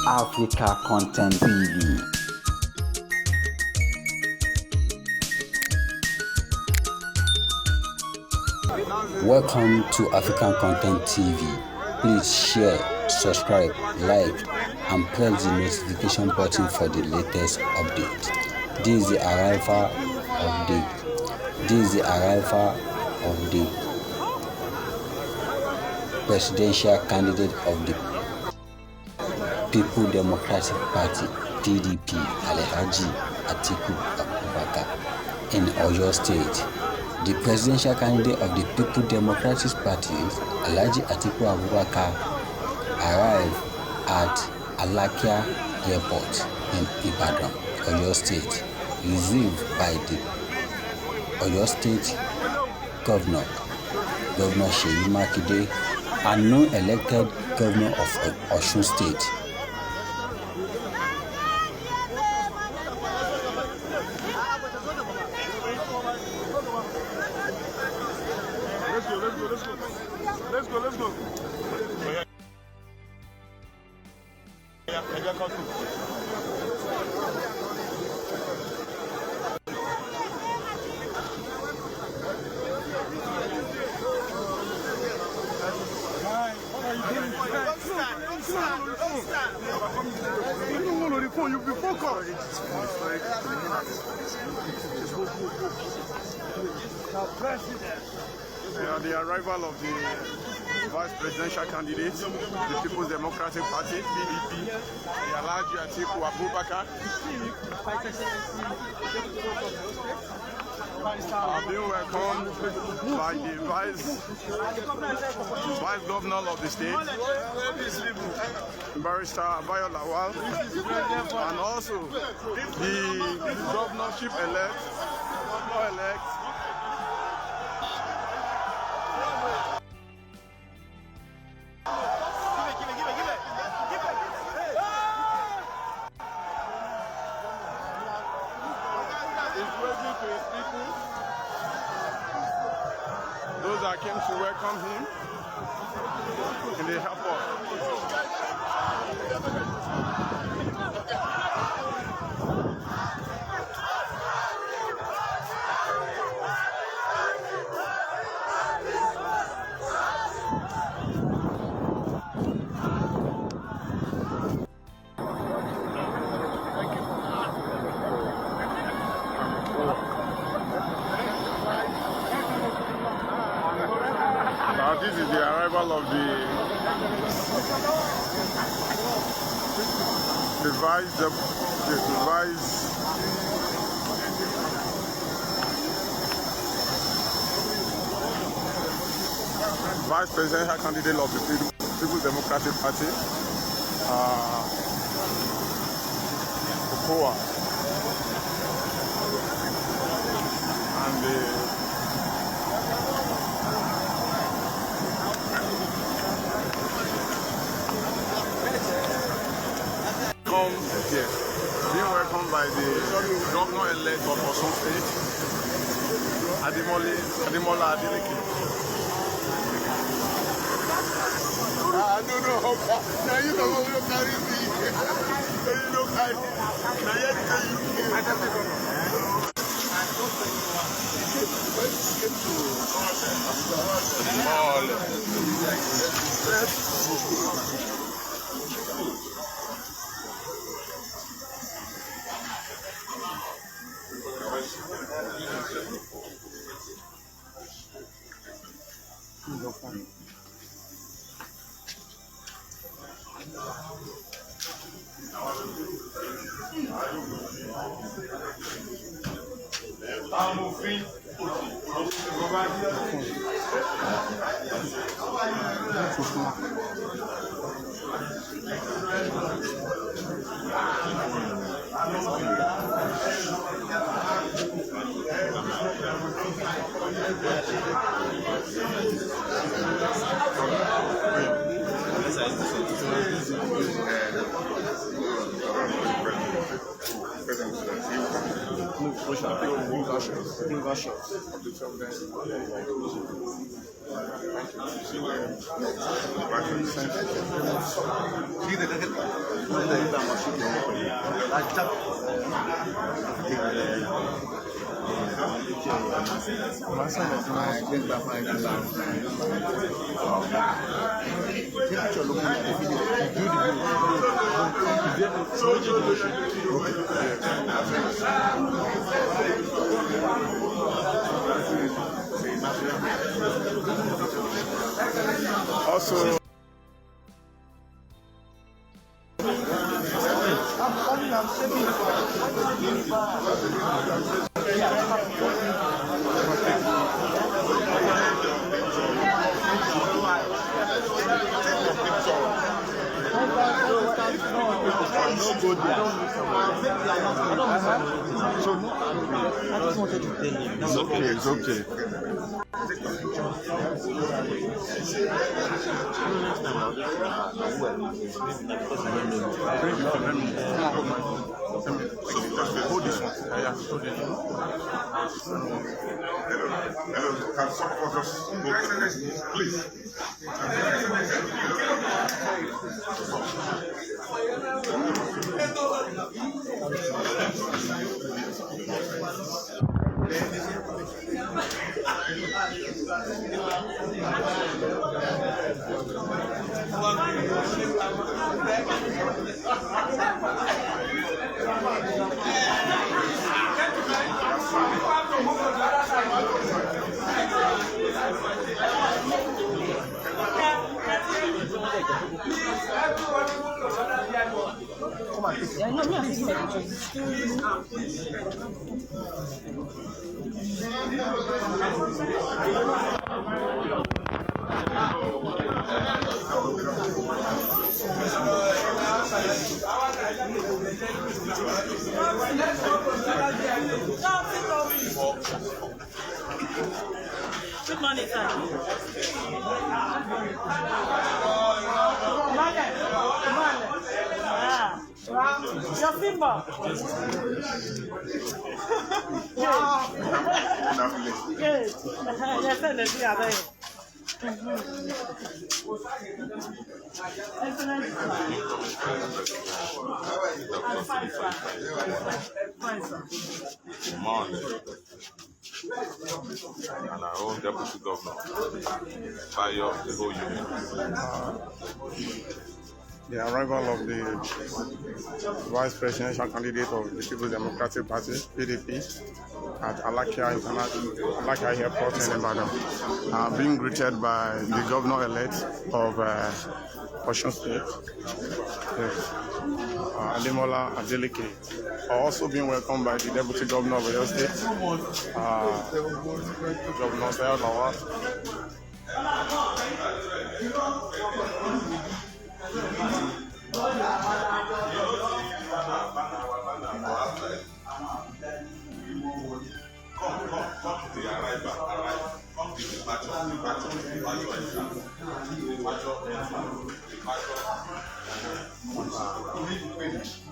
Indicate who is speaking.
Speaker 1: Africa Content TV. Welcome to African Content TV. Please share, subscribe, like, and press the notification button for the latest update. This is the arrival of the presidential candidate of the People Democratic Party (PDP), Alhaji Atiku Abubakar, in Oyo State. The presidential candidate of the People Democratic Party, Alhaji Atiku Abubakar, arrived at Alakia Airport in Ibadan, Oyo State, received by the Oyo State Governor Seyi Makinde, and no elected governor of Osun State.
Speaker 2: Let's go. You be focused. The arrival of the vice presidential candidate, the People's Democratic Party (PDP), the Alhaji Atiku Abubakar, have been welcomed by the vice governor of the state, Barrister Lawal, and also the governorship elect. Those that came to welcome him in the airport. This is the arrival of the vice presidential candidate of the People's Democratic Party, Okowa, and the being welcomed by the governor-elect of Osun State, Ademola Adeleke. Now you know what you're carrying me. You know,
Speaker 3: See
Speaker 2: Also, it's okay. Hold this one. Hello. Can someone just go, please?
Speaker 3: Good morning, sir. Your symbol. Good. Yes, let's see how they. Excellent. Fine, sir. And our own deputy governor, by the whole union.
Speaker 2: The arrival of the vice presidential candidate of the People's Democratic Party, PDP, at Alakia Airport in Ibadan, being greeted by the governor-elect of Osun State, Ademola Adeleke, also being welcomed by the deputy governor of Oyo State, Governor Sayo Lawal. Come.